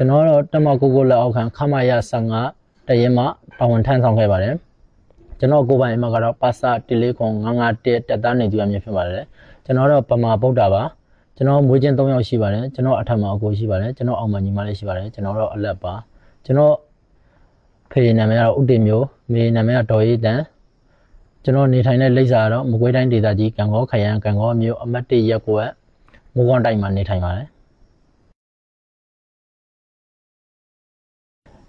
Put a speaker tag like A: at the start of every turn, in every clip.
A: ကျွန်တော်တော့တက်မကိုလက်အောက်ခံခမရ15တရင်မှတာဝန်ထမ်းဆောင်ခဲ့ပါတယ်ကျွန်တော်ကိုပိုင်အမကတော့ပါစာ14951တက်သားနေသူအမြင့်ဖြစ်ပါတယ်ကျွန်တော်တော့ပမာဗုဒ္ဓပါကျွန်တော်မွေးချင်း3ယောက်ရှိပါတယ်ကျွန်တော်အထက်မှာအကိုရှိပါတယ်ကျွန်တော်အောက်မှာညီမလေးရှိပါတယ်ကျွန်တော်တော့အလက်ပါကျွန်တော်ဖေနာမည်ကတော့ဥတည်မျိုးမေနာမည်ကဒေါ်ရီတန်ကျွန်တော်နေထိုင်တဲ့လိပ်စာကတော့မကွေးတိုင်းဒေသကြီးကံကောခရိုင်ကံကောမြို့အမှတ်1ရပ်ကွက်မိုးကောင်းတိုင်းမှာနေထိုင်ပါတယ်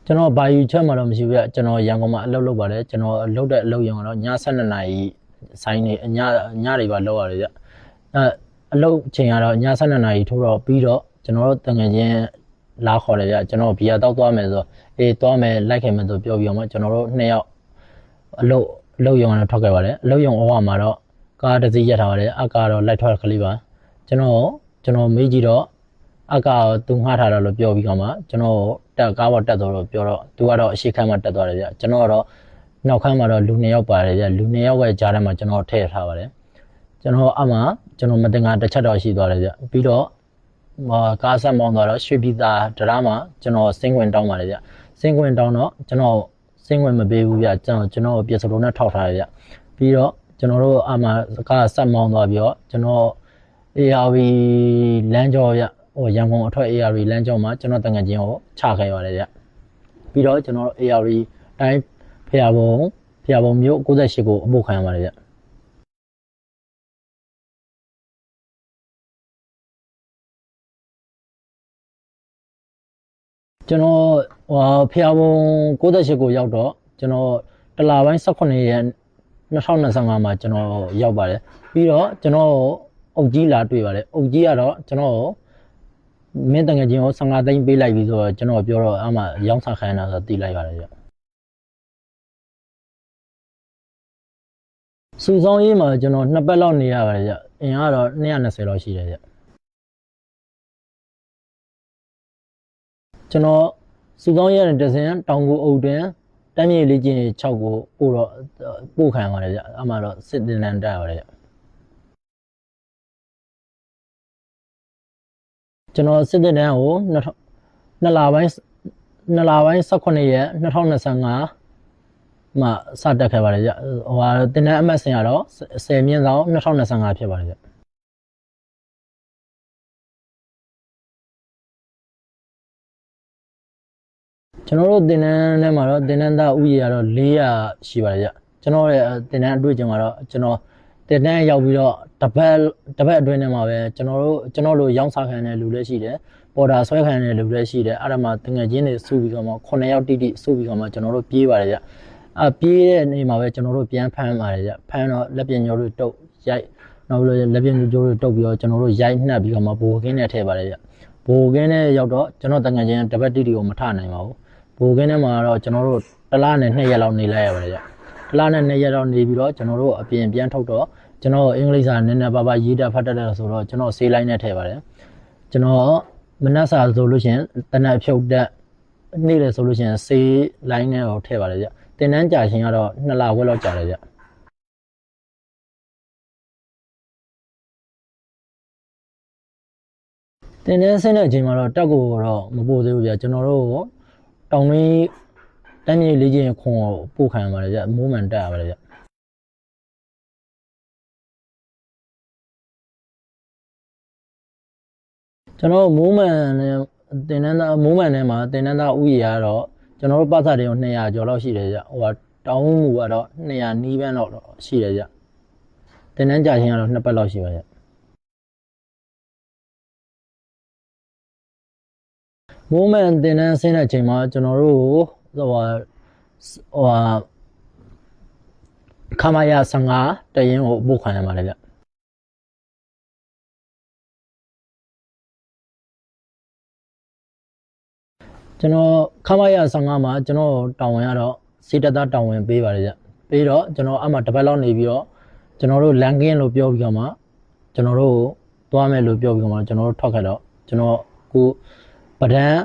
A: ကျွန်တော်ဘာယူချက်မှတော့မရှိဘူးပြကျွန်တော်ရန်ကုန်မှာအလုပ်လုပ်ပါတယ်ကျွန်တော်လုပ်တဲ့အလုပ်ရုံကတော့ည12နာရီဆိုင်နေညတွေပါလောက်ရတယ်ဗျအလုပ်ချိန်ကတော့ည12နာရီထိုးတော့ပြီးတော့ကျွန်တော်တို့တငယ်ချင်းလာခေါ်တယ်ဗျကျွန်တော်ဘီယာတောက်သွားမယ်ဆိုအေးသွားမယ်လိုက်ခင်မယ်ဆိုပြောပြီးတော့မှကျွန်တော်တို့2ယောက်အလုပ်ရုံကတော့ထွက်ခဲ့ပါတယ်အလုပ်ရုံဩဝါမှာတော့ကားတစ်စီးရက်ထားပါတယ်အကားတော့လိုက်ထွက်ကလေးပါကျွန်တော်မေးကြည့်တော့အကားသူငှားထားတယ်လို့ပြောပြီးတော့မှကျွန်တော်တက်ကားပေါ်တက်တော့ပြောတော့သူကတော့အရှိခန်းမှာတက်သွားတယ်ဗျကျွန်တော်ကတော့နောက်ခန်းမှာတော့လူ2ယောက်ပါတယ်ဗျလူ2ယောက်ရဲ့ကြားထဲမှာကျွန်တော်ထည့်ထားပါတယ်ကျွန်တော်အမှကျွန်တော်မတင်ကတစ်ချက်တော့ရှိသွားတယ်ဗျပြီးတော့ကားဆက်မောင်းသွားတော့ရွှေပြည်သာတရားမှာကျွန်တော်စင်းဝင်တောင်းပါတယ်ဗျစင်းဝင်တောင်းတော့ကျွန်တော်စင်းဝင်မပေးဘူးဗျကျွန်တော်ပြစလုံးနဲ့ထောက်ထားတယ်ဗျပြီးတော့ကျွန်တော်တို့အမှကားဆက်မောင်းသွားပြီးတော့ကျွန်တော် ARV လမ်းကြောဗျရန်ကုန်အထွက် ARV လမ်းကြောမှာကျွန်တော်တငယ်ချင်းကိုချခဲ့ရတယ်ဗျပြီးတော့ကျွန်တော် ARV တိုင်းဖျာပုံမြို့68ကိုအမှုခံရပါတယ်ဗျကျွန်တော်ဖျာပုံ68ကိုရောက်တော့ကျွန်တော်တလပိုင်း18ရက်2025မှာကျွန်တော်ရောက်ပါတယ်ပြီးတော့ကျွန်တော်အုပ်ကြီးလာတွေ့ပါတယ်အုပ်ကြီးကတော့ကျွန်တော်မင်းတငယ်ချင်းကို15သိန်းပေးလိုက်ပြီဆိုတော့ကျွန်တော်ပြောတော့အမှရောင်းစားခိုင်းတာဆိုတည်လိုက်ပါတယ်ဗျစုဆောင်းရေးမှာကျွန်တော်2ပတ်လောက်နေရပါတယ်ဗျအင်ကတော့220လောက်ရှိတယ်ဗျကျွန်တော်စုဆောင်းရေးနဲ့တစင်တောင်ကိုအုပ်တွင်တမ်းမြေလေးချင်း6ကိုပို့ခံပါတယ်ဗျအမှတော့စစ်တင်တန်းတက်ပါတယ်ဗျကျွန်တော်စစ်တင်တန်းကို2လပိုင်း18ရက်2025မှာစတက်ခဲ့ပါတယ်ဗျတင်တန်းအမှတ်စဉ်ကတော့10မြင်းဆောင်2025ဖြစ်ပါတယ်ဗျကျွန်တော်တို့တင်တန်းထဲမှာတော့တင်တန်းသားဥယျာတော့400ရှိပါတယ်ဗျကျွန်တော်ရဲ့တင်တန်းအတွေ့အကြုံကတော့ကျွန်တော်တင်တန်းရောက်ပြီးတော့တပတ်အတွင်းထဲမှာပဲကျွန်တော်တို့ရောင်းစားခံတဲ့လူလည်းရှိတယ်ပေါ်တာဆွဲခံတဲ့လူလည်းရှိတယ်အဲ့ဒါမှတငယ်ချင်းတွေစုပြီးတော့မှ9ယောက်တိစုပြီးတော့မှကျွန်တော်တို့ပြေးပါတယ်ဗျပြေးတဲ့နေ့မှာပဲကျွန်တော်တို့ပြန်ဖမ်းပါတယ်ဗျဖမ်းတော့လက်ပြညိုတို့တုတ်ရိုက်နောက်ပြီးတော့လက်ပြညိုတို့တုတ်ပြီးတော့ကျွန်တော်တို့ရိုက်နှက်ပြီးတော့မှဘိုကင်းနဲ့ထည့်ပါတယ်ဗျဘိုကင်းနဲ့ရောက်တော့ကျွန်တော်တငယ်ချင်းတပတ်တိကိုမထနိုင်ပါဘူးဘိုကင်းထဲမှာတော့ကျွန်တော်တို့တစ်လနဲ့2ရက်လောက်နေလိုက်ရပါတယ်ဗျတစ်လနဲ့2ရက်လောက်နေပြီးတော့ကျွန်တော်တို့အပြင်ပြန်ထုတ်တော့ကျွန်တော်အင်္ဂလိပ်စာနည်းနည်းပါးပါးရေးတတ်ဖတ်တတ်တယ်ဆိုတော့ကျွန်တော်ဆေးလိုင်းနဲ့ထည့်ပါတယ်ကျွန်တော်မနက်စာဆိုလို့ရှိရင်တနက်ဖြုတ်တက်နေ့လေဆိုလို့ရှိရင်ဆေးလိုင်းနဲ့တော့ထည့်ပါတယ်ဗျတင်တန်းကြာရှင်ကတော့2လခွဲလောက်ကြာတယ်ဗျတင်တန်းဆင်းတဲ့အချိန်မှာတော့တက်ကိုတော့မပို့သေးဘူးဗျကျွန်တော်တို့တောင်မင်းတမ်းမြေလေးချင်းခွန်ကိုပို့ခံရပါတယ်ဗျမိုးမှန်တက်ရပါတယ်ဗျကျွန်တော်မိုးမှန်နဲ့တင်တန်းသားမိုးမှန်ထဲမှာတင်တန်းသားဥယျာကတော့ကျွန်တော်တို့ပတ်သက်တွေကို200ကျော်လောက်ရှိတယ်ဗျတောင်းမှုကတော့200နီးပန်းလောက်ရှိတယ်ဗျတင်တန်းကြာချင်းကတော့2ပတ်လောက်ရှိပါဗျမိုးမှန်တင်တန်းဆင်းတဲ့အချိန်မှာကျွန်တော်တို့ခမရ15တရင်ကိုပို့ခံရပါတယ်ဗျကျွန်တော်ခမရ15မှာကျွန်တော်တာဝန်ရတော့စေတသားတာဝန်ပေးပါတယ်ဗျပြီးတော့ကျွန်တော်အမှတပတ်လောက်နေပြီးတော့ကျွန်တော်တို့လန်ကင်းလို့ပြောပြီးတော့မှကျွန်တော်တို့သွားမယ်လို့ပြောပြီးတော့မှကျွန်တော်တို့ထွက်ခဲ့တော့ကျွန်တော်ကိုပဒန်း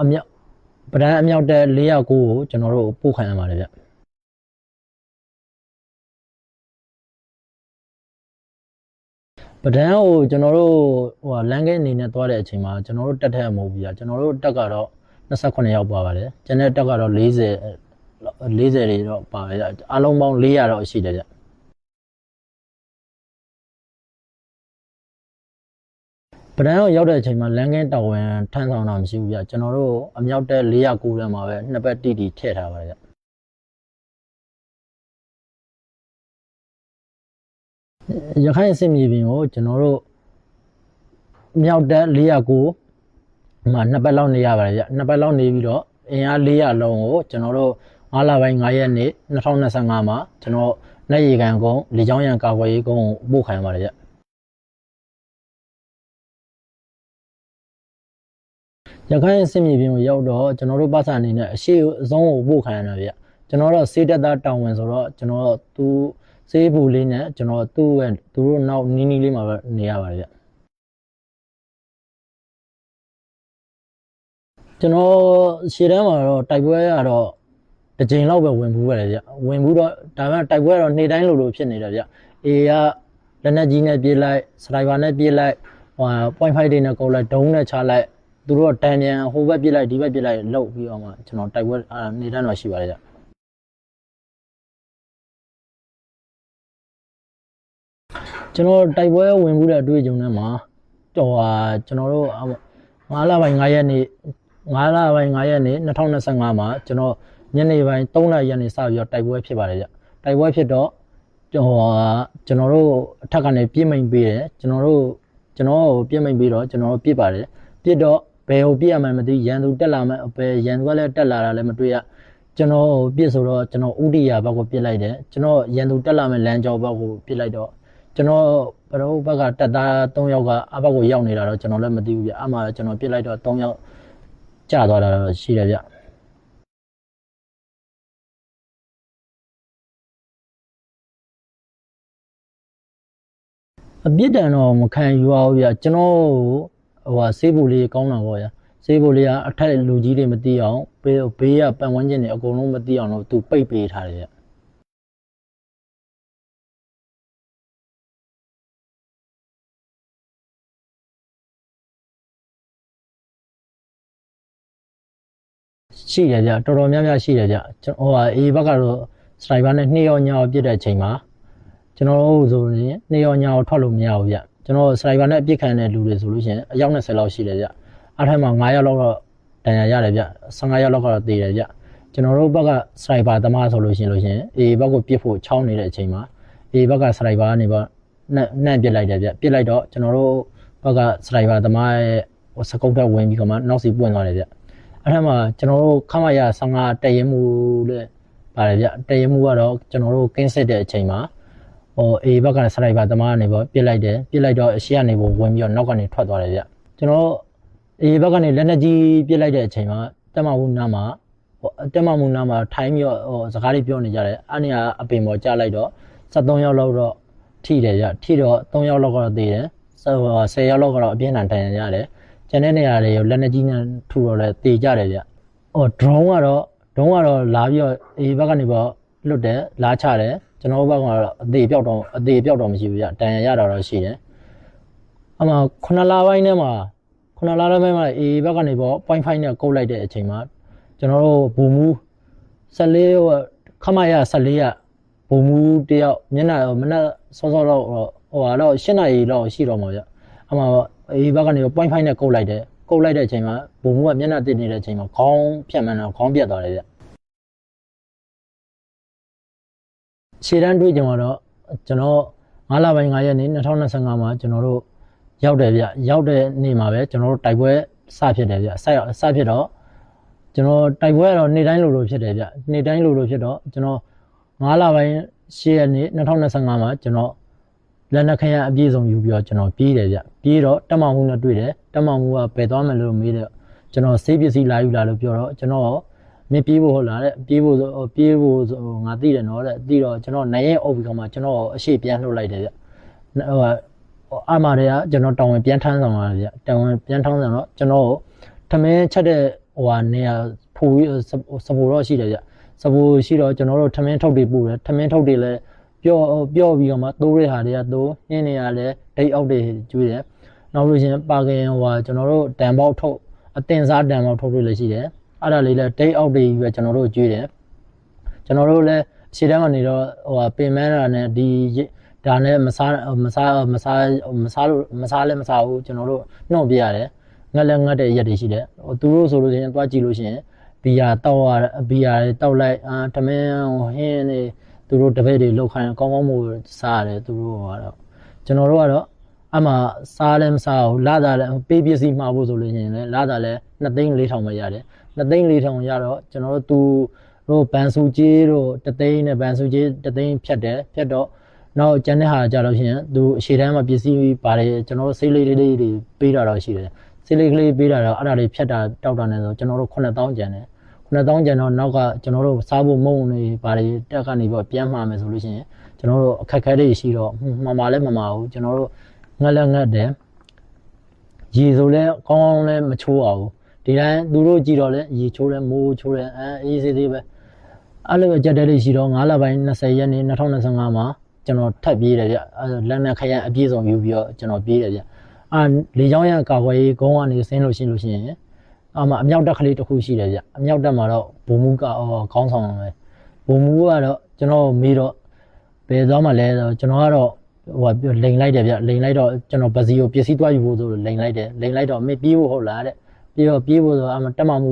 A: အမြောက်တဲ့409ကိုကျွန်တော်တို့ပို့ခံရပါတယ်ဗျ ပဒန်းကိုကျွန်တော်တို့ဟိုလမ်းကဲအနေနဲ့သွားတဲ့အချိန်မှာကျွန်တော်တို့တက်ထက်မဟုတ်ဘူးဗျာကျွန်တော်တို့တက်ကတော့28ရောက်ပါပါတယ်ကျန်တဲ့တက်ကတော့40တွေတော့ပါပဲဗျာအားလုံးပေါင်း400တော့ရှိတယ်ဗျာပဒန်းကိုရောက်တဲ့အချိန်မှာလမ်းကဲတာဝန်ထမ်းဆောင်တာမရှိဘူးဗျာကျွန်တော်တို့အမြောက်တက်409ထဲမှာပဲနှစ်ပတ်တီထည့်ထားပါတယ်ဗျာရခိုင်စစ်မြေပြင်ကိုကျွန်တော်တို့မြောက်တက်409မှာနှစ်ပတ်လောက်နေရပါတယ်ဗျနှစ်ပတ်လောက်နေပြီးတော့အင်အား400လုံးကိုကျွန်တော်တို့9လပိုင်း9ရက်နေ့2025မှာကျွန်တော်နိုင်ရီကန်ကုန်းလေကြောင်းရန်ကာကွယ်ရေးကုန်းကိုပို့ခံရပါတယ်ဗျရခိုင်စစ်မြေပြင်ကိုရောက်တော့ကျွန်တော်တို့ပတ်စံအနေနဲ့အရှိအဆုံးကိုပို့ခံရတာဗျကျွန်တော်တို့စေးတက်သားတောင်ဝင်ဆိုတော့ကျွန်တော်သူစေးဘူးလေးနဲ့ကျွန်တော်သူ့ရဲ့သူတို့နောက်နီးနီးလေးမှာပဲနေရပါတယ်ဗျကျွန်တော်ရှေ့တန်းမှာတော့တိုက်ပွဲရတော့တစ်ချိန်လောက်ပဲဝင်ဘူးပဲလေဗျဝင်ဘူးတော့ဒါမှတိုက်ပွဲတော့နေ့တိုင်းလိုဖြစ်နေတယ်ဗျအေကလက်နက်ကြီးနဲ့ပြေးလိုက်စနိုက်ပါနဲ့ပြေးလိုက်0.5တွေနဲ့ကုတ်လိုက်ဒုံးနဲ့ချလိုက်သူတို့တန်ပြန်ဟိုဘက်ပြေးလိုက်ဒီဘက်ပြေးလိုက်လှုပ်ပြီးတော့မှကျွန်တော်တိုက်ပွဲနေ့တိုင်းတော့ရှိပါတယ်ဗျကျွန်တော်တိုက်ပွဲဝင်ဘူးတဲ့အတွေ့အကြုံနဲ့မှာတော့ကျွန်တော်တို့9လပိုင်း9ရက်နေ့2025မှာကျွန်တော်ညနေပိုင်း3နာရီကနေစပြီးတော့တိုက်ပွဲဖြစ်ပါတယ်ဗျတိုက်ပွဲဖြစ်တော့ကျွန်တော်တို့အထက်ကနေပြစ်မိန်ပေးတယ်ကျွန်တော်ပြစ်မိန်ပေးတော့ကျွန်တော်ပြစ်ပါတယ်ပြစ်တော့ဘယ်ကိုပြစ်ရမှန်းမသိရန်သူတက်လာမှဘယ်ရန်သူကလည်းတက်လာတာလည်းမတွေ့ရကျွန်တော်ပြစ်ဆိုတော့ကျွန်တော်ဥဒိယဘက်ကိုပြစ်လိုက်တယ်ကျွန်တော်ရန်သူတက်လာမှလမ်းကြောဘက်ကိုပြစ်လိုက်တော့ကျွန်တော်ဘရောဘက်ကတက်သား3ယောက်ကအဘက်ကိုရောက်နေတာတော့ကျွန်တော်လည်းမသိဘူးဗျအမှကျွန်တော်ပြစ်လိုက်တော့3ယောက်ကျသွားတာတော့ရှိတယ်ဗျအပြစ်ဒဏ်တော့မခံယူရဘူးဗျကျွန်တော်ဆေးဘူးလေးကောင်းတာပေါ့ဗျာဆေးဘူးလေးကအထက်လူကြီးတွေမသိအောင်ဘေးကပတ်ဝန်းကျင်တွေအကုန်လုံးမသိအောင်တော့သူပိတ်ပေးထားတယ်ဗျရှိတယ်ဗျတော်တော်များများရှိတယ်ဗျအေးဘက်ကတော့စနိုက်ပါနဲ့2ရောညောပြစ်တဲ့အချိန်မှာကျွန်တော်တို့ဆိုရင်2ရောညောထွက်လို့မရဘူးဗျကျွန်တော်စနိုက်ပါနဲ့အပြစ်ခံတဲ့လူတွေဆိုလို့ရှိရင်အယောက်20လောက်ရှိတယ်ဗျအဲ့ထက်မှာ9ယောက်လောက်တော့ဒဏ်ရာရတယ်ဗျ15ယောက်လောက်ကတော့သေတယ်ဗျကျွန်တော်တို့ဘက်ကစနိုက်ပါသမားဆိုလို့ရှိရင်အေးဘက်ကိုပြစ်ဖို့ချောင်းနေတဲ့အချိန်မှာအေးဘက်ကစနိုက်ပါကနေပါနှံ့ပြစ်လိုက်တယ်ဗျပြစ်လိုက်တော့ကျွန်တော်တို့ဘက်ကစနိုက်ပါသမားရဲ့စကုတ်တက်ဝင်ပြီးတော့မှနောက်စီပွင့်သွားတယ်ဗျအဲ့ထက်မှာကျွန်တော်တို့ခမရ15တရဲမှုတဲ့ပါတယ်ဗျတရဲမှုကတော့ကျွန်တော်တို့ကင်းစစ်တဲ့အချိန်မှာအေးဘက်ကစနိုက်ပါသမားကနေပေါ့ပြစ်လိုက်တယ်ပြစ်လိုက်တော့အရှိကနေပေါ့ဝင်ပြီးတော့နောက်ကနေထွက်သွားတယ်ဗျကျွန်တော်အေးဘက်ကနေလက်နက်ကြီးပြစ်လိုက်တဲ့အချိန်မှာတက်မမှုနားမှာထိုင်းပြီးတော့စကားလေးပြောနေကြတယ်အဲ့နေကအပင်ပေါ်ကျလိုက်တော့73ယောက်လောက်တော့ထိတယ်ဗျထိတော့3ယောက်လောက်ကတော့သေတယ်10ယောက်လောက်ကတော့အပြင်းထန်ဒဏ်ရာရတယ်ကျန်တဲ့နေရာတွေလက်နက်ကြီးနဲ့ထူတော့လဲသေကြတယ်ဗျdrone ကတော့လာပြီးတော့အေးဘက်ကနေပေါ့လွတ်တယ်လာချတယ်ကျွန်တော်ဘက်ကတော့အသေးပြောက်တော့မရှိဘူးဗျတန်ရရတာတော့ရှိတယ်အမှ9လပိုင်းထဲမှာအေးဘက်ကနေပေါ့ 0.5 နဲ့ကုတ်လိုက်တဲ့အချိန်မှာကျွန်တော်တို့ဘူမူ14ခမရ14ရဘူမူတယောက်မျက်နှာမနဲ့စောတော့တော့8နာရီလောက်ရှိတော့မှာဗျအမှအေးဘက်ကနေပေါ့ 0.5 နဲ့ကုတ်လိုက်တဲ့အချိန်မှာဘူမူကမျက်နှာတစ်နေတဲ့အချိန်မှာခေါင်းဖြတ်မှန်းတော့ခေါင်းပြတ်သွားတယ်ဗျခြေတန်းတွေးကြတော့ကျွန်တော်9လပိုင်း9ရက်နေ့2025မှာကျွန်တော်တို့ရောက်တယ်ဗျရောက်တဲ့နေ့မှာပဲကျွန်တော်တို့တိုက်ပွဲစဖြစ်တယ်ဗျစဖြစ်တော့ကျွန်တော်တိုက်ပွဲကတော့နေ့တိုင်းလိုဖြစ်တယ်ဗျနေ့တိုင်းလိုဖြစ်တော့ကျွန်တော်9လပိုင်း10ရက်နေ့2025မှာကျွန်တော်လက်နက်ခဲယအပြည့်စုံယူပြီးတော့ကျွန်တော်ပြေးတယ်ဗျပြေးတော့တက်မောင်မှုနဲ့တွေ့တယ်တက်မောင်မှုကဘယ်သွားမယ်လို့မေးတယ်ကျွန်တော်စေးပစ္စည်းလာယူလာလို့ပြောတော့ကျွန်တော်မင်းပြေးဖို့ဟုတ်လားတဲ့ပြေးဖို့ငါသိတယ်နော်တဲ့သိတော့ကျွန်တော်နိုင်ရဲ့အုပ်ပြီးတော့မှကျွန်တော်အရှိပြန်လှုပ်လိုက်တယ်ဗျအမတွေကကျွန်တော်တောင်ဝင်ပြန်ထမ်းဆောင်လာတယ်ဗျတောင်ဝင်ပြန်ထမ်းဆောင်တော့ကျွန်တော်ထမင်းချက်တဲ့နေရာဖူစပူတော့ရှိတယ်ဗျစပူရှိတော့ကျွန်တော်တို့ထမင်းထုတ်တွေပို့တယ်ထမင်းထုတ်တွေလည်းပ ပြောပြီးတော့မှတိုးတဲ့ဟာတွေကတိုးနှင်းနေရလဲဒိတ်အောက်တွေကျွေးတယ်နောက်လို့ချင်းပါကင်ဟိုကျွန်တော်တို့တန်ပေါက်ထုတ်အတင်စားတန်ပေါက်ထုတ်လို့လည်းရှိတယ်အဲ့ဒါလေးလည်းဒိတ်အောက်တွေပဲကျွန်တော်တို့ကျွေးတယ်ကျွန်တော်တို့လည်းရှေ့တန်းကနေတော့ပင်မန်းတာနဲ့ဒီဒါနဲ့မစားလည်းမစားဘူးကျွန်တော်တို့နှုတ်ပြရတယ်ငတ်လည်းငတ်တဲ့ရက်တွေရှိတယ်သူတို့ဆိုလို့ရှိရင်တွားကြည့်လို့ရှိရင်ဘီယာတောက်ရဘီယာတောက်လိုက်တမင်းဟင်းနေသူတို့တပည့်တွေလောက်ခိုင်းကောင်းကောင်းမို့စားရတယ်သူတို့ကတော့ကျွန်တော်တို့ကတော့အမှစားလည်းမစားဘူးလာတာလည်းပေးပစ္စည်းမှာဖို့ဆိုလို့ရှိရင်လည်းလာတာလည်း2,400ပဲရတယ်2,400ရတော့ကျွန်တော်တို့သူတို့ဘန်ဆူကြီးတို့3,000နဲ့ဘန်ဆူကြီး3,000ဖြတ်တယ်ဖြတ်တော့နောက်ကျန်တဲ့ဟာကြတော့ရှင်သူအရှိတန်းမှာပစ္စည်းပါတယ်ကျွန်တော်တို့စိတ်လေးတွေပေးတာတော့ရှိတယ်စိတ်လေးကလေးပေးတာတော့အဲ့ဒါတွေဖြတ်တာတောက်တာနဲ့ဆိုကျွန်တော်တို့9,000ကျန်တယ်9,000ကျန်တော့နောက်ကကျွန်တော်တို့စားဖို့မုံနေပါတယ်တက်ကနေပြီးပြန်မှာမယ်ဆိုလို့ရှိရင်ကျွန်တော်တို့အခက်ခဲတွေရှိတော့မှလည်းမမှာဘူးကျွန်တော်တို့ငတ်လည်းငတ်တယ်ရေဆိုလဲကောင်းကောင်းလည်းမချိုးအောင်ဒီတိုင်းသူတို့ကြည့်တော့လဲရေချိုးလဲမိုးချိုးလဲအေးစေးသေးပဲအဲ့လိုကြက်တဲ့လေးရှိတော့9လပိုင်း20ရက်နေ့2025မှာကျွန်တော်ထပ်ပြေးတယ်ဗျလက်နဲ့ခရမ်းအပြည့်စုံယူပြီးတော့ကျွန်တော်ပြေးတယ်ဗျလေချောင်းရကာကွယ်ရေးကုန်းကနေဆင်းလို့ရှိရင်အမြောက်တက်ကလေးတစ်ခုရှိတယ်ဗျအမြောက်တက်မှာတော့ဘုံမူကခေါင်းဆောင်ပဲဘုံမူကတော့ကျွန်တော်မေးတော့ဘယ်သွားမှလဲဆိုကျွန်တော်ကတော့လိန်လိုက်တယ်ဗျလိန်လိုက်တော့ကျွန်တော်ဗစီကိုပစ္စည်းသွားယူဖို့ဆိုလိန်လိုက်တယ်လိန်လိုက်တော့မပြေးဖို့ဟုတ်လားတဲ့ပြေးဖို့ဆိုတက်မှမူ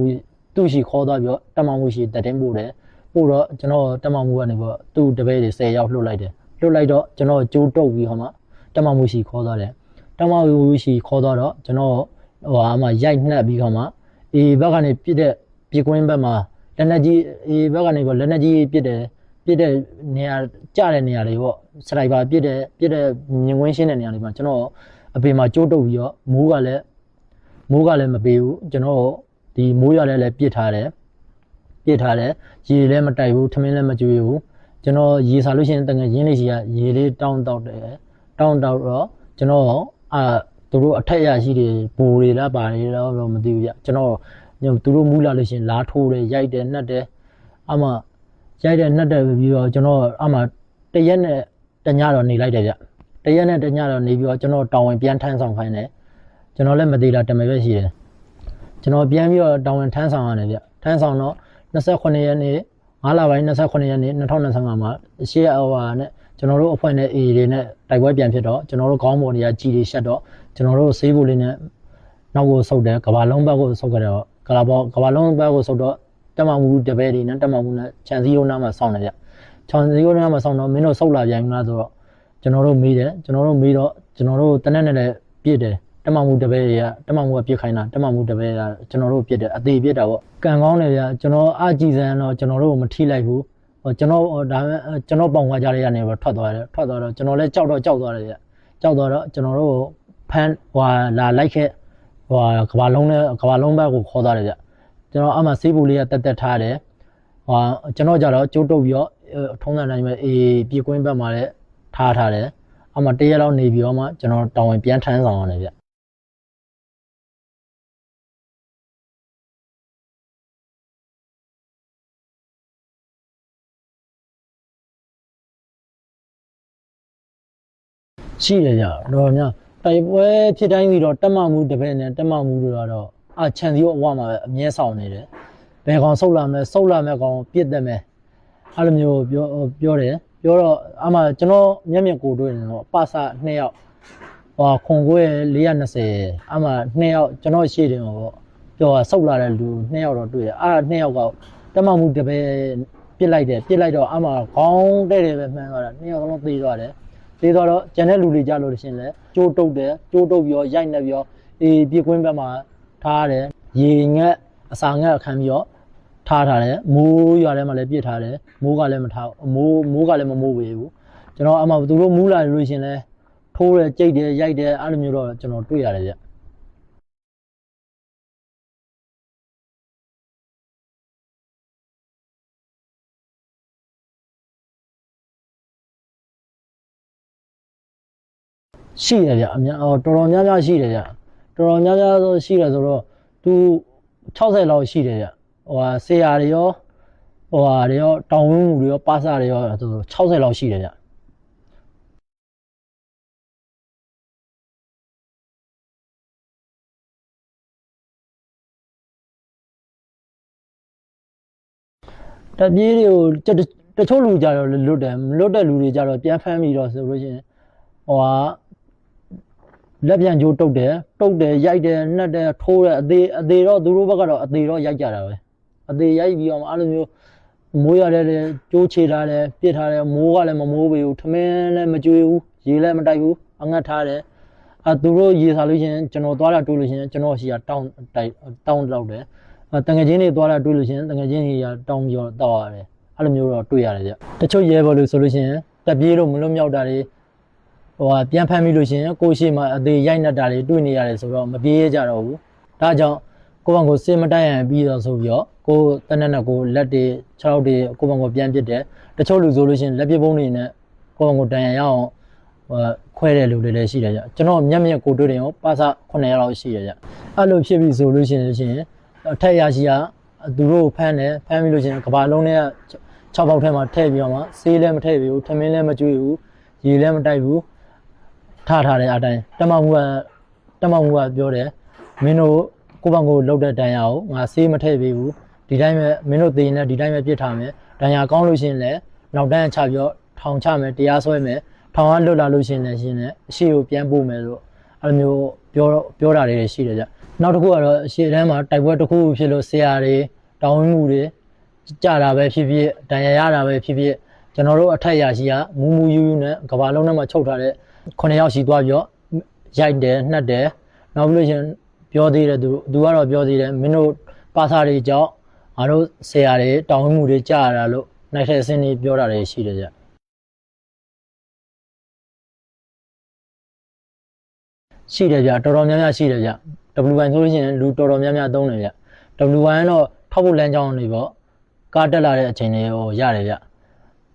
A: သူ့ရှိခေါ်သွားပြီးတော့တက်မှမူရှိတက်တင်းပို့တယ်ပို့တော့ကျွန်တော်တက်မှမူကနေပြီးတော့သူ့တပည့်တွေ10ယောက်လှုပ်လိုက်တယ်လှုပ်လိုက်တော့ကျွန်တော်ကြိုးတုပ်ပြီးဟိုမှာတက်မှမူရှိခေါ်သွားတယ်တက်မှမူရှိခေါ်သွားတော့ကျွန်တော်ရိုက်နှက်ပြီးဟိုမှာဘက်ကနေပြစ်တဲ့ပြေကွင်းဘက်မှာလက်နက်ကြီးဘက်ကနေပေါ့လက်နက်ကြီးပြစ်တဲ့နေရာကျတဲ့နေရာတွေပေါ့စလိုက်ပါပြစ်တဲ့မြင်ကွင်းရှင်းတဲ့နေရာတွေမှာကျွန်တော်အပေမှာကြိုးတုပ်ပြီးတော့မိုးကလည်းမပေးဘူးကျွန်တော်ဒီမိုးရလည်းပြစ်ထားတယ်ရေလည်းမတိုက်ဘူးထမင်းလည်းမကျွေးဘူးကျွန်တော်ရေစားလို့ရှိရင်တကယ်ရင်းလေးရှိရရေလေးတောင်းတောက်တော့ကျွန်တော်သူတို့အထက်ရရှိတယ်ဘူတွေလားပါတယ်တော့မသိဘူးဗျကျွန်တော်သူတို့မူးလာလို့ရှိရင်လားထိုးတယ်ရိုက်တယ်နှက်တယ်ရိုက်တယ်နှက်တယ်ပြီးတော့ကျွန်တော်တရက်နဲ့တညတော့နေလိုက်တယ်ဗျတရက်နဲ့တညတော့နေပြီးတော့ကျွန်တော်တောင်ဝင်ပြန်ထမ်းဆောင်ခိုင်းတယ်ကျွန်တော်လည်းမသေးတာတမယ်ပဲရှိတယ်ကျွန်တော်ပြန်ပြီးတော့တောင်ဝင်ထမ်းဆောင်ရတယ်ဗျထမ်းဆောင်တော့29ရက်နေ့9လပိုင်း29ရက်နေ့2025မှာရှေ့နဲ့ကျွန်တော်တို့အဖွဲ့နဲ့ AA တွေနဲ့တိုက်ပွဲပြန်ဖြစ်တော့ကျွန်တော်တို့ခေါင်းပေါ်တွေကကြီးတွေရှက်တော့ကျွန်တော်တို့ဆေးဖို့လေးနဲ့နောက်ကိုဆုတ်တယ်ကဘာလုံးဘက်ကိုဆုတ်ကြတော့ကဘာလုံးဘက်ကိုဆုတ်တော့တက်မမှုတပည့်တွေနဲ့တက်မမှုနဲ့ခြံစည်းရိုးနားမှာစောင့်နေကြခြံစည်းရိုးနားမှာစောင့်တော့မင်းတို့ဆုတ်လာပြန်ပြီလားဆိုတော့ကျွန်တော်တို့မေးတယ်ကျွန်တော်တို့မေးတော့ကျွန်တော်တို့တနက်နဲ့လည်းပြည့်တယ်တက်မမှုတပည့်တွေကတက်မမှုကပြစ်ခိုင်းတာတက်မမှုတပည့်ကကျွန်တော်တို့ပြစ်တယ်အသေးပြစ်တာပေါ့ကံကောင်းတယ်ဗျာကျွန်တော်အကြည်စံတော့ကျွန်တော်တို့မထိလိုက်ဘူးကျွန်တော်ဒါပေမဲ့ကျွန်တော်ပေါင်ခွာကြလေးကနေပဲထွက်သွားတော့ကျွန်တော်လည်းကြောက်သွားတယ်ဗျကြောက်သွားတော့ကျွန်တော်တို့ဖန်လာလိုက်ခဲ့ကဘာလုံးဘက်ကိုခေါ်သွားတယ်ဗျကျွန်တော်အမှဆေးပူလေးကတက်ထားတယ်ကျွန်တော်ကြတော့ကျိုးတုပ်ပြီးတော့ထုံးစံတိုင်းပဲပြေကွင်းဘက်မှာလည်းထားတယ်အမှတရက်လောက်နေပြီးတော့မှကျွန်တော်တောင်ဝင်ပြန်ထမ်းဆောင်ရတယ်ဗျရှိတယ်ကြတော့များတိုက်ပွဲဖြစ်တိုင်းပြီးတော့တက်မမှုတပည့်နဲ့တက်မမှုတို့ကတော့ခြံစည်းရိုးအဝမှာပဲအမြဲဆောင်နေတယ်ဘယ်ကောင်ဆုတ်လာမလဲဆုတ်လာမဲ့ကောင်ပြစ်တယ်မယ်အဲ့လိုမျိုးပြောတယ်ပြောတော့ကျွန်တော်မျက်မြင်ကိုတွေ့နေတော့ပါစာ2ယောက်ခွန်ကိုရဲ့4202ယောက်ကျွန်တော်ရှေ့တင်ပေါ့ပြောဆုတ်လာတဲ့လူ2ယောက်တော့တွေ့တယ်2ယောက်ကတက်မမှုတပည့်ပြစ်လိုက်တော့ခေါင်းတဲ့တယ်ပဲမှန်းသွားတာ2ယောက်လုံးသေသွားတယ်သေးတော့ကျန်တဲ့လူတွေကြလို့ရှင်လဲကျိုးတုပ်ပြီးတော့ရိုက်နေပြီးတော့ပြေကွင်းဘက်မှာထားတယ်ရေငက်အစာငက်အခန်းပြီးတော့ထားတယ်မိုးရွာထဲမှာလည်းပြစ်ထားတယ်မိုးကလည်းမထားမိုးကလည်းမမိုးပေဘူးကျွန်တော်သူတို့မူးလာလို့ရှင်လဲထိုးတယ်ကြိတ်တယ်ရိုက်တယ်အဲ့လိုမျိုးတော့ကျွန်တော်တွေ့ရတယ်ဗျရှိတယ်ဗျတော်တော်များများရှိတယ်ဗျတော်တော်များများဆိုရှိတယ်ဆိုတော့သူ60လောက်ရှိတယ်ဗျဆရာတွေရောတောင်ဝင်းမှုတွေရောပါစာတွေရော60လောက်ရှိတယ်ဗျ တပြေးတွေကိုတချို့လူကြတော့လွတ်တယ်မလွတ်တဲ့လူတွေကြတော့ပြန်ဖမ်းပြီးတော့ဆိုလို့ရှိရင်ဟိုဟာလက်ပြန်ကြိုးတုတ်တယ်ရိုက်တယ်နှက်တယ်ထိုးတယ်အသေးတော့သူတို့ဘက်ကတော့အသေးတော့ရိုက်ကြတာပဲအသေးရိုက်ပြီးတော့အဲ့လိုမျိုးမိုးရတယ်ကြိုးချေထားတယ်ပြစ်ထားတယ်မိုးကလည်းမမိုးပေဘူးထမင်းလည်းမကြွေဘူးရေလည်းမတိုက်ဘူးအငတ်ထားတယ်သူတို့ရေစားလို့ရှိရင်ကျွန်တော်သွားတာတွေ့လို့ရှိရင်ကျွန်တော်ရှိရတောင်းလောက်တယ်တငယ်ချင်းတွေသွားတာတွေ့လို့ရှိရင်တငယ်ချင်းတွေကတောင်းပြီးတော့တောက်ရတယ်အဲ့လိုမျိုးတော့တွေ့ရတယ်ဗျတချို့ရဲဘော်လို့ဆိုလို့ရှိရင်တက်ပြေးလို့မလွတ်မြောက်တာတွေဟိုပြန်ဖမ်းပြီးလို့ရှိရင်ကိုရှိမှအသေးရိုက်နှက်တာတွေတွေ့နေရတယ်ဆိုတော့မပြေးရကြတော့ဘူးဒါကြောင့်ကိုယ့်ဘက်ကိုစစ်မတိုက်ရန်ပြီးတော့ဆိုပြီးတော့ကိုတနက်နဲ့ကိုလက်တွေ6ရောက်တွေကိုယ့်ဘက်ကိုပြန်ပစ်တယ်တချို့လူဆိုလို့ရှိရင်လက်ပစ်ပုံးတွေနဲ့ကိုယ့်ဘက်ကိုတန်ရရအောင်ခွဲတဲ့လူတွေလည်းရှိတယ်ကြကျွန်တော်မျက်ကိုတွေ့တယ်ရောပါစ9ရက်လောက်ရှိတယ်ကြအဲ့လိုဖြစ်ပြီဆိုလို့ရှိရင်အထက်ရရှိကသူတို့ဖမ်းပြီးလို့ရှိရင်ကဘာလုံးနဲ့6ပေါက်ထဲမှာထည့်ပြီးတော့မှဆေးလည်းမထည့်ဘူးထမင်းလည်းမကျွေးဘူးရေလည်းမတိုက်ဘူးထားတဲ့အတိုင်းတမမှုကပြောတယ်မင်းတို့ကိုယ့်ဘက်ကိုလှုပ်တဲ့တန်ရအောင်ငါဆေးမထည့်ပေးဘူးဒီတိုင်းပဲမင်းတို့သေရင်လည်းဒီတိုင်းပဲပြစ်ထားမယ်တန်ရကောင်းလို့ရှိရင်လည်းနောက်တန်းချပြီးတော့ထောင်ချမယ်တရားစွဲမယ်ထောင်ကလွတ်လာလို့ရှိရင်လည်းအရှိကိုပြန်ပို့မယ်လို့အဲ့လိုမျိုးပြောတာတွေရှိတယ်ကြနောက်တစ်ခုကတော့ရှေ့တန်းမှာတိုက်ပွဲတစ်ခုဖြစ်လို့ဆရာတွေတောင်းမှုတွေကြတာပဲဖြစ်ဖြစ်တန်ရရတာပဲဖြစ်ဖြစ်ကျွန်တော်တို့အထက်ရရှိကမူယူနဲ့ကဘာလုံးထဲမှာချုပ်ထားတဲ့9ယောက်ရှိသွားပြီးတော့ရိုက်တယ်နှက်တယ်နောက်ပြီးလို့ရှင်ပြောသေးတယ်သူကတော့ပြောသေးတယ်မင်းတို့ပါစာတွေကြောင့်ငါတို့ဆရာတွေတောင်းမှုတွေကြရတာလို့နိုင်တဲ့အစင်းတွေပြောတာတွေရှိတယ်ကြရှိတယ်ဗျတော်တော်များများရှိတယ်ဗျ W1 ဆိုလို့ရှိရင်လူတော်တော်များများသုံးတယ်ဗျ W1 တော့ထောက်ဖို့လမ်းကြောင်းတွေပေါ့ကားတက်လာတဲ့အချိန်တွေဟိုရတယ်ဗျ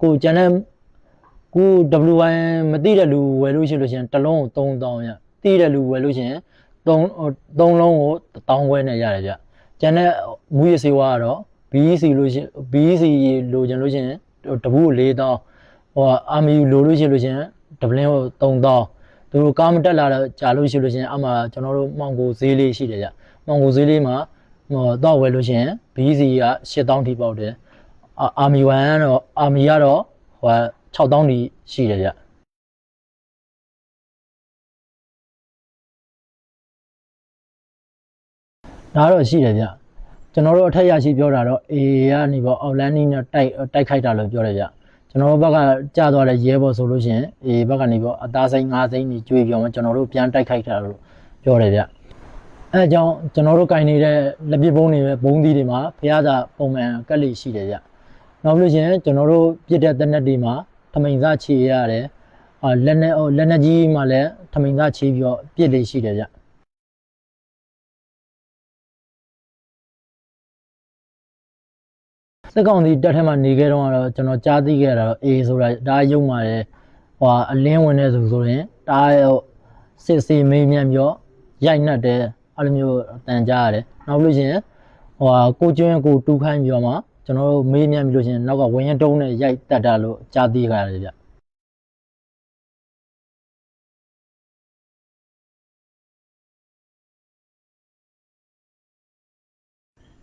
A: ကိုကျန်တဲ့ကို W1 မသိတဲ့လူဝယ်လို့ရှိလို့ရှိရင်တစ်လုံးကို3000ဗျသိတဲ့လူဝယ်လို့ရှိရင်3လုံးကို1000ခွဲနဲ့ရတယ်ဗျကျန်တဲ့မူရစေဝါကတော့ BEC လို့ရှိရင် BEC လိုချင်လို့ရှိရင်တပူးကို4000ဟိုအာမီလိုလို့ရှိလို့ရှိရင်ဒပလင်းကို3000သူတို့ကားမတက်လာတော့ကြာလို့ရှိလို့ရှိရင်အမှကျွန်တော်တို့မှောင်ကိုဈေးလေးရှိတယ်ဗျမှောင်ကိုဈေးလေးမှာတော့ဝယ်လို့ရှိရင် BEC က8000ထိပေါက်တယ်အာမီ1ကတော့အာမီကတော့ဟို6000ထိရှိတယ်ဗျဒါတော့ရှိတယ်ဗျကျွန်တော်တို့အထက်ရရှိပြောတာတော့ A ကနေပေါ့အောက်လန်းနီးနဲ့တိုက်ခိုက်တာလို့ပြောတယ်ဗျကျွန်တော်တို့ဘက်ကကြာသွားတဲ့ရဲဘော်ဆိုလို့ရှိရင် A ဘက်ကနေပေါ့အသားစိမ်း5စိမ်းကြီးကျွေးပြောင်းကျွန်တော်တို့ပြန်တိုက်ခိုက်တာလို့ပြောတယ်ဗျအဲအကြောင်းကျွန်တော်တို့ကင်နေတဲ့လက်ပစ်ပုံးတွေပဲဘုံသီးတွေမှာဖျားသာပုံမှန်ကက်လိရှိတယ်ဗျနောက်လို့ရှိရင်ကျွန်တော်တို့ပြစ်တဲ့တနက်တွေမှာထမိန်စားချေရတယ်လက်နဲ့ကြီးမှလည်းထမိန်သားချေးပြီးတော့ပြစ်လေးရှိတယ်ဗျစက်ကောင်ဒီတက်ထဲမှာနေခဲ့တော့ကတော့ကျွန်တော်ကြားသိခဲ့တာတော့အေးဆိုတာဒါရုံပါတယ်ဟိုအလင်းဝင်တဲ့ဆိုရင်ဒါစစ်စီမေးမြန်းပြီးတော့ရိုက်နှက်တယ်အဲ့လိုမျိုးတန်ကြားရတယ်နောက်လို့ရှိရင်ဟိုကိုကျွန်းကိုတူးခိုင်းပြီးတော့မှကျွန်တော်တို့မေးမြန်းပြီးလို့ရှိရင်နောက်ကဝင်းရတုံးနဲ့ရိုက်တက်တာလို့ကြားသိခဲ့ရတယ်ဗျ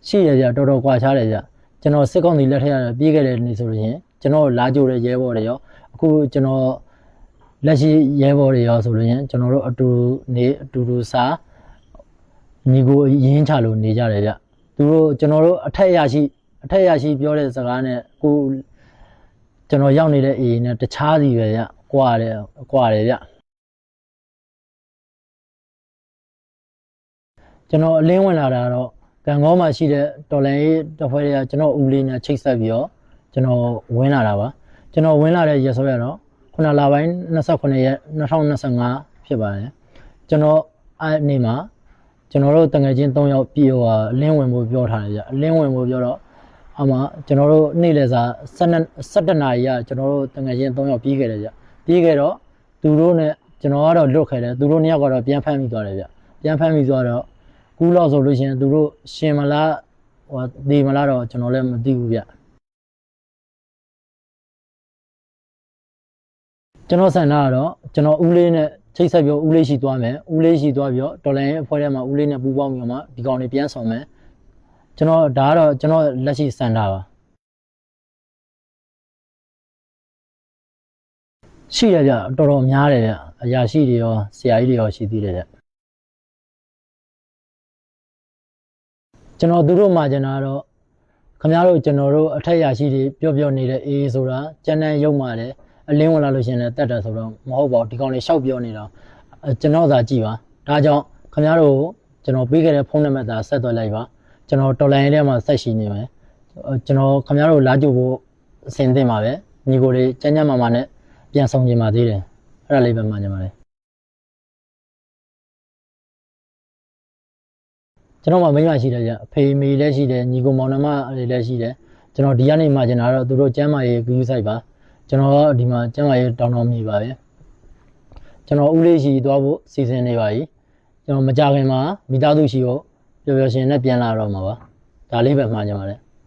A: ရှိရကြတော်တော်ကွာခြားတယ်ဗျကျွန်တော်စစ်ကောင်စီလက်ထက်ရပြေးခဲ့တဲ့နေ့ဆိုလို့ရှိရင်ကျွန်တော်လာကြိုတဲ့ရဲဘော်တွေရောအခုကျွန်တော်လက်ရှိရဲဘော်တွေရောဆိုလို့ရင်ကျွန်တော်တို့အတူတူစားညီကိုရင်းချလို့နေကြတယ်ဗျသူတို့ကျွန်တော်တို့အထက်ရရှိပြောတဲ့စကားနဲ့ကိုကျွန်တော်ရောက်နေတဲ့အေးနဲ့တခြားစီပဲဗျကွာတယ်ဗျကျွန်တော်အလင်းဝင်လာတာတော့ကံကောမှာရှိတဲ့တော်လိုင်းတစ်ဖွဲ့တွေကကျွန်တော်ဦးလေးနဲ့ချိတ်ဆက်ပြီးတော့ကျွန်တော်ဝင်လာတာပါကျွန်တော်ဝင်လာတဲ့ရက်စွဲရတော့9လပိုင်း29ရက်2025ဖြစ်ပါတယ်ကျွန်တော်အဲ့နေ့မှာကျွန်တော်တို့တငယ်ချင်း3ယောက်ပြေဟိုအလင်းဝင်ဖို့ပြောထားတယ်ဗျအလင်းဝင်ဖို့ပြောတော့အမှကျွန်တော်တို့နေ့လယ်စာ17နာရီကကျွန်တော်တို့တငယ်ချင်း3ယောက်ပြေးခဲ့တယ်ဗျပြေးခဲ့တော့သူတို့နဲ့ကျွန်တော်ကတော့လွတ်ခဲ့တယ်သူတို့2ယောက်ကတော့ပြန်ဖမ်းမိသွားတယ်ဗျပြန်ဖမ်းမိသွားတော့ကူးလောက်ဆိုလို့ရှိရင်သူတို့ရှင်မလားဟိုဒီမလားတော့ကျွန်တော်လည်းမသိဘူးဗျကျွန်တော်ဆန္ဒကတော့ကျွန်တော်ဦးလေးနဲ့ချိတ်ဆက်ပြီးဦးလေးရှိသွားမယ်ဦးလေးရှိသွားပြီးတော့ဒေါ်လာရဲ့အဖွဲ့ထဲမှာဦးလေးနဲ့ပူးပေါင်းပြီးတော့မှဒီကောင်တွေပြန်ဆောင်မယ်ကျွန်တော်ဒါကတော့ကျွန်တော်လက်ရှိဆန္ဒပါ ရှိရကြတော်တော်များတယ်ဗျအရာရှိတွေရောဆရာကြီးတွေရောရှိသေးတယ်ဗျကျွန်တော်သူတို့မှာကျွန်တော်တော့ခင်ဗျားတို့ကျွန်တော်တို့အထက်ရရှိတွေပြောနေတဲ့အေးဆိုတာကျန်းတန်းရုံမှတယ်အလင်းဝင်လာလို့ရှိရင်လည်းတက်တယ်ဆိုတော့မဟုတ်ပါဘူးဒီကောင်လေးရှောက်ပြောနေတာကျွန်တော်သာကြည့်ပါဒါကြောင့်ခင်ဗျားတို့ကျွန်တော်ပေးခဲ့တဲ့ဖုန်းနံပါတ်သာဆက်သွယ်လိုက်ပါကျွန်တော်တော်လိုင်းထဲမှာဆက်ရှိနေမယ်ကျွန်တော်ခင်ဗျားတို့လာကြို့ဖို့အဆင်သင့်ပါပဲညီကိုလေးကျန်းကျန်းမာမာနဲ့ပြန်ဆောင်ကြပါသေးတယ်အဲ့ဒါလေးပဲမှန်ကြပါလေကျွန်တော်မှမိမရှိတယ်ကြအဖေမေလည်းရှိတယ်ညီကိုမောင်နှမတွေလည်းရှိတယ်ကျွန်တော်ဒီကနေမှကျွန်တော်တော့သူတို့ကျမ်းမာရေးဂရုစိုက်ပါကျွန်တော်ကဒီမှာကျမ်းမာရေးတောင်းမြည်ပါပဲကျွန်တော်ဦးလေးရှိသွားဖို့စီစဉ်နေပါပြီကျွန်တော်မကြခင်မှာမိသားစုရှိကိုပျော်ပျော်ရှင်နဲ့ပြန်လာတော့မှာပါဒါလေးပဲမှားကြပါလေ